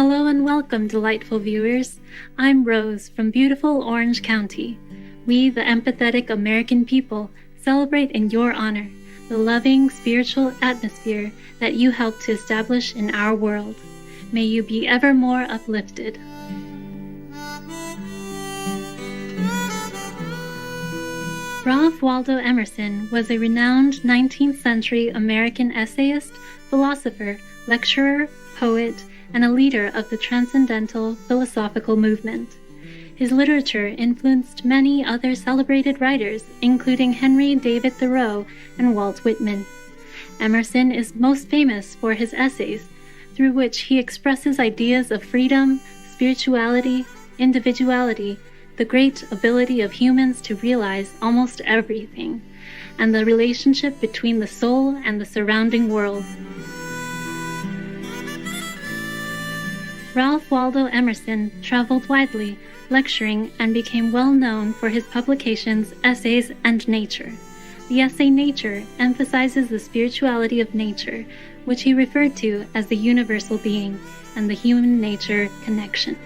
Hello and welcome, delightful viewers. I'm Rose from beautiful Orange County. We, the empathetic American people, celebrate in your honor the loving spiritual atmosphere that you helped to establish in our world. May you be ever more uplifted. Ralph Waldo Emerson was a renowned 19th century American essayist, philosopher, lecturer, poet, and a leader of the transcendental philosophical movement. His literature influenced many other celebrated writers, including Henry David Thoreau and Walt Whitman. Emerson is most famous for his essays, through which he expresses ideas of freedom, spirituality, individuality, the great ability of humans to realize almost everything, and the relationship between the soul and the surrounding world. Ralph Waldo Emerson traveled widely, lecturing, and became well known for his publications, essays, and nature. The essay Nature emphasizes the spirituality of nature, which he referred to as the universal being, and the human-nature connection.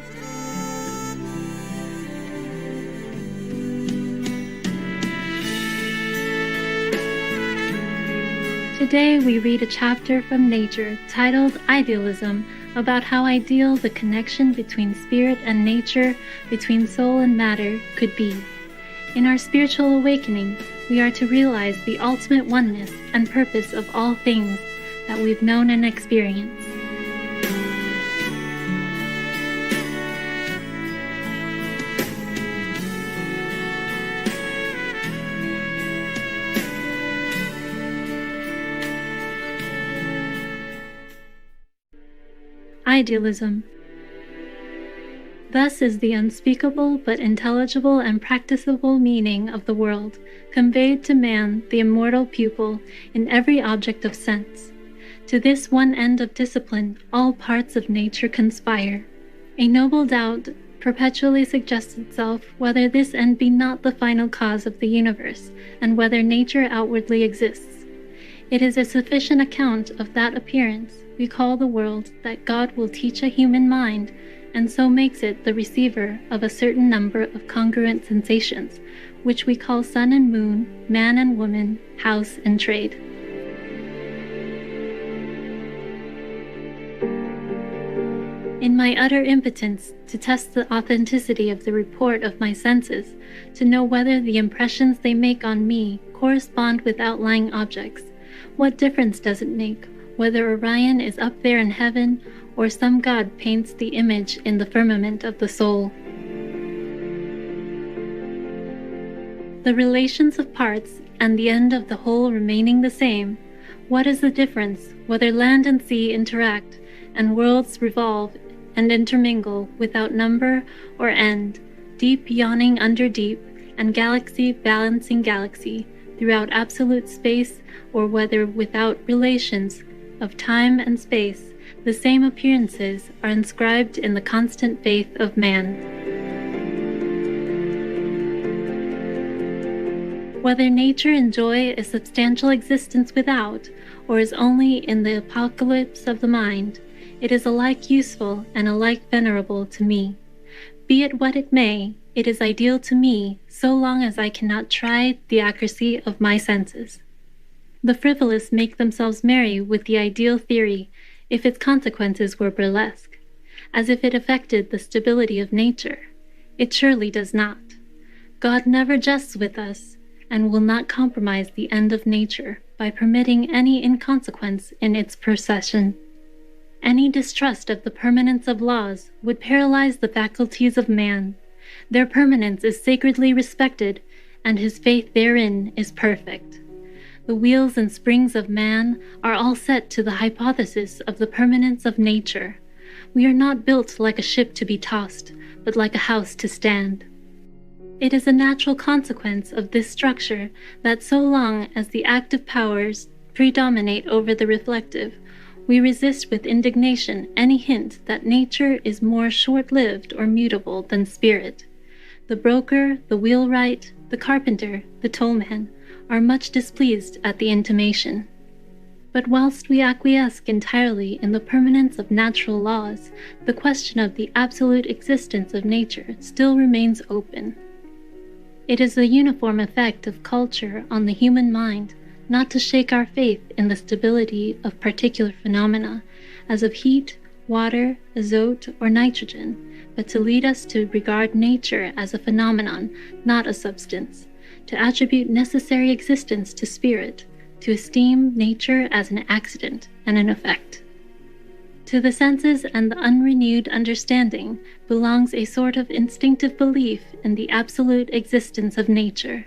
Today we read a chapter from Nature titled Idealism, about how ideal the connection between spirit and nature, between soul and matter, could be. In our spiritual awakening, we are to realize the ultimate oneness and purpose of all things that we've known and experienced. Idealism. Thus is the unspeakable but intelligible and practicable meaning of the world conveyed to man, the immortal pupil, in every object of sense. To this one end of discipline all parts of nature conspire. A noble doubt perpetually suggests itself whether this end be not the final cause of the universe, and whether nature outwardly exists. It is a sufficient account of that appearance we call the world that God will teach a human mind, and so makes it the receiver of a certain number of congruent sensations, which we call sun and moon, man and woman, house and trade. In my utter impotence to test the authenticity of the report of my senses, to know whether the impressions they make on me correspond with outlying objects, what difference does it make whether Orion is up there in heaven, or some god paints the image in the firmament of the soul? The relations of parts, and the end of the whole remaining the same, what is the difference whether land and sea interact, and worlds revolve and intermingle without number or end, deep yawning under deep, and galaxy balancing galaxy, throughout absolute space, or whether without relations of time and space, the same appearances are inscribed in the constant faith of man. Whether nature enjoy a substantial existence without, or is only in the apocalypse of the mind, it is alike useful and alike venerable to me. Be it what it may, it is ideal to me so long as I cannot try the accuracy of my senses. The frivolous make themselves merry with the ideal theory if its consequences were burlesque, as if it affected the stability of nature. It surely does not. God never jests with us, and will not compromise the end of nature by permitting any inconsequence in its procession. Any distrust of the permanence of laws would paralyze the faculties of man. Their permanence is sacredly respected, and his faith therein is perfect. The wheels and springs of man are all set to the hypothesis of the permanence of nature. We are not built like a ship to be tossed, but like a house to stand. It is a natural consequence of this structure that so long as the active powers predominate over the reflective, we resist with indignation any hint that nature is more short-lived or mutable than spirit. The broker, the wheelwright, the carpenter, the tollman, are much displeased at the intimation. But whilst we acquiesce entirely in the permanence of natural laws, the question of the absolute existence of nature still remains open. It is the uniform effect of culture on the human mind not to shake our faith in the stability of particular phenomena, as of heat, water, azote, or nitrogen, but to lead us to regard nature as a phenomenon, not a substance, to attribute necessary existence to spirit, to esteem nature as an accident and an effect. To the senses and the unrenewed understanding belongs a sort of instinctive belief in the absolute existence of nature.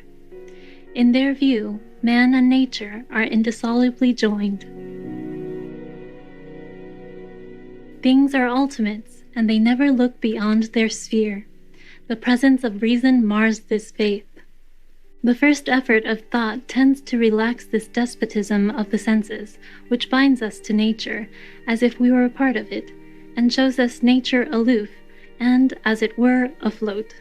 In their view, man and nature are indissolubly joined. Things are ultimates, and they never look beyond their sphere. The presence of reason mars this faith. The first effort of thought tends to relax this despotism of the senses, which binds us to nature, as if we were a part of it, and shows us nature aloof, and, as it were, afloat.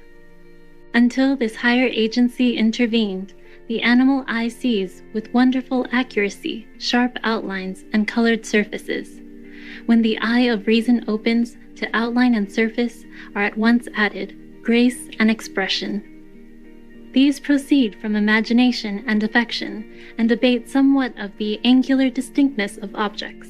Until this higher agency intervened, the animal eye sees, with wonderful accuracy, sharp outlines and colored surfaces. When the eye of reason opens, to outline and surface are at once added grace and expression. These proceed from imagination and affection, and abate somewhat of the angular distinctness of objects.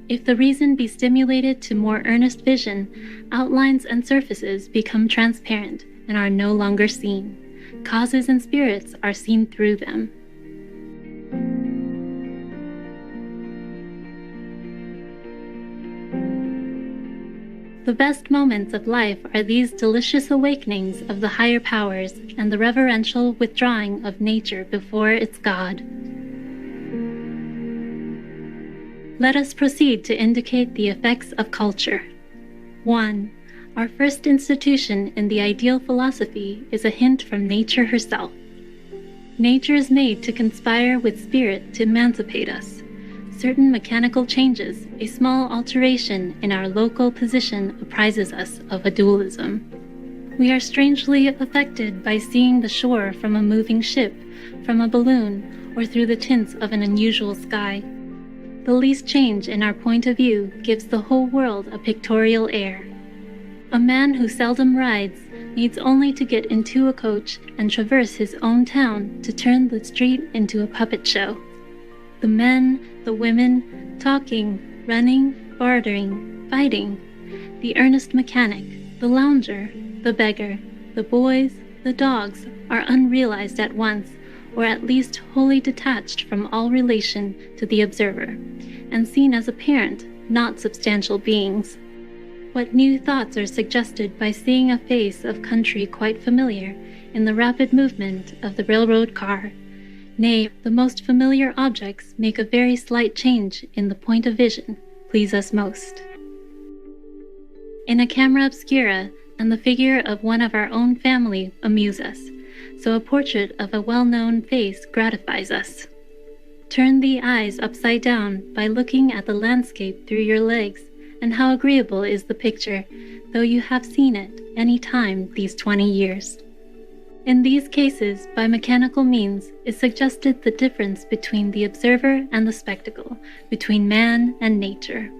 If the reason be stimulated to more earnest vision, outlines and surfaces become transparent and are no longer seen. Causes and spirits are seen through them. The best moments of life are these delicious awakenings of the higher powers and the reverential withdrawing of nature before its God. Let us proceed to indicate the effects of culture. 1. Our first institution in the ideal philosophy is a hint from nature herself. Nature is made to conspire with spirit to emancipate us. Certain mechanical changes, a small alteration in our local position apprises us of a dualism. We are strangely affected by seeing the shore from a moving ship, from a balloon, or through the tints of an unusual sky. The least change in our point of view gives the whole world a pictorial air. A man who seldom rides needs only to get into a coach and traverse his own town to turn the street into a puppet show. The men, the women, talking, running, bartering, fighting, the earnest mechanic, the lounger, the beggar, the boys, the dogs are unrealized at once, or at least wholly detached from all relation to the observer, and seen as apparent, not substantial beings. What new thoughts are suggested by seeing a face of country quite familiar in the rapid movement of the railroad car? Nay, the most familiar objects make a very slight change in the point of vision, please us most. In a camera obscura, and the figure of one of our own family amuse us, so a portrait of a well-known face gratifies us. Turn the eyes upside down by looking at the landscape through your legs, and how agreeable is the picture, though you have seen it any time these 20 years. In these cases, by mechanical means, is suggested the difference between the observer and the spectacle, between man and nature.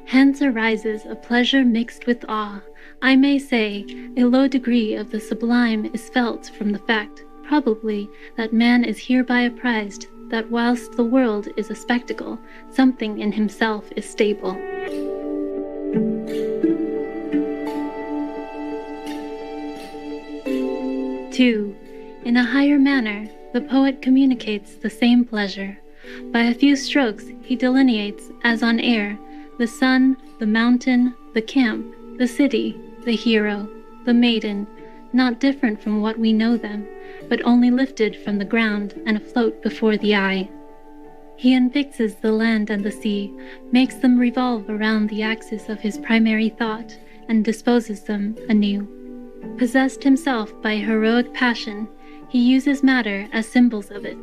Hence arises a pleasure mixed with awe. I may say, a low degree of the sublime is felt from the fact, probably, that man is hereby apprised that whilst the world is a spectacle, something in himself is stable. 2. In a higher manner, the poet communicates the same pleasure. By a few strokes he delineates, as on air, the sun, the mountain, the camp, the city, the hero, the maiden, not different from what we know them, but only lifted from the ground and afloat before the eye. He unfixes the land and the sea, makes them revolve around the axis of his primary thought, and disposes them anew. Possessed himself by heroic passion, he uses matter as symbols of it.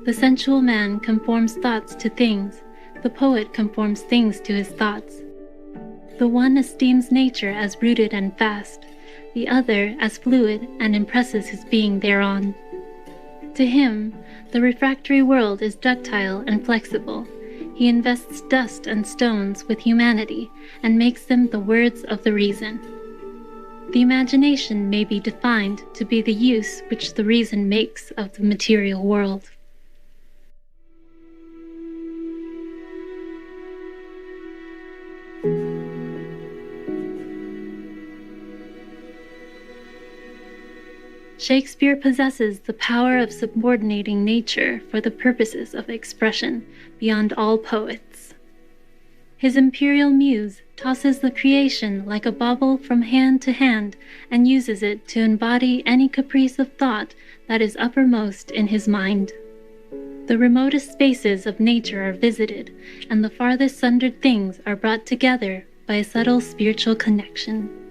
The sensual man conforms thoughts to things, the poet conforms things to his thoughts. The one esteems nature as rooted and fast, the other as fluid and impresses his being thereon. To him, the refractory world is ductile and flexible, He invests dust and stones with humanity and makes them the words of the reason. The imagination may be defined to be the use which the reason makes of the material world. Shakespeare possesses the power of subordinating nature for the purposes of expression beyond all poets. His imperial muse tosses the creation like a bauble from hand to hand and uses it to embody any caprice of thought that is uppermost in his mind. The remotest spaces of nature are visited, and the farthest sundered things are brought together by a subtle spiritual connection.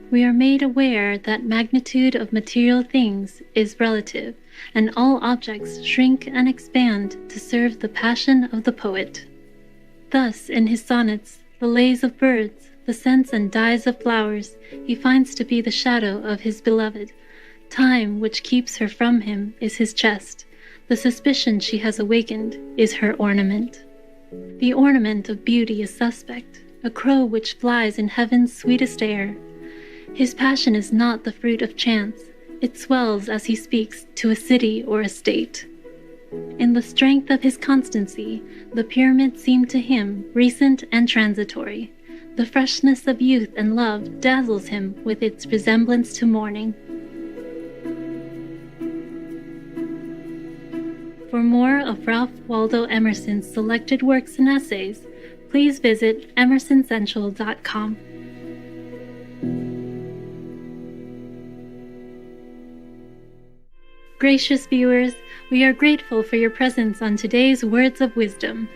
We are made aware that magnitude of material things is relative, and all objects shrink and expand to serve the passion of the poet. Thus, in his sonnets, the lays of birds, the scents and dyes of flowers, he finds to be the shadow of his beloved. Time, which keeps her from him, is his chest. The suspicion she has awakened is her ornament. The ornament of beauty is suspect, a crow which flies in heaven's sweetest air. His passion is not the fruit of chance. It swells as he speaks to a city or a state. In the strength of his constancy, the pyramid seemed to him recent and transitory. The freshness of youth and love dazzles him with its resemblance to morning. For more of Ralph Waldo Emerson's selected works and essays, please visit emersonCentral.com. Gracious viewers, we are grateful for your presence on today's Words of Wisdom.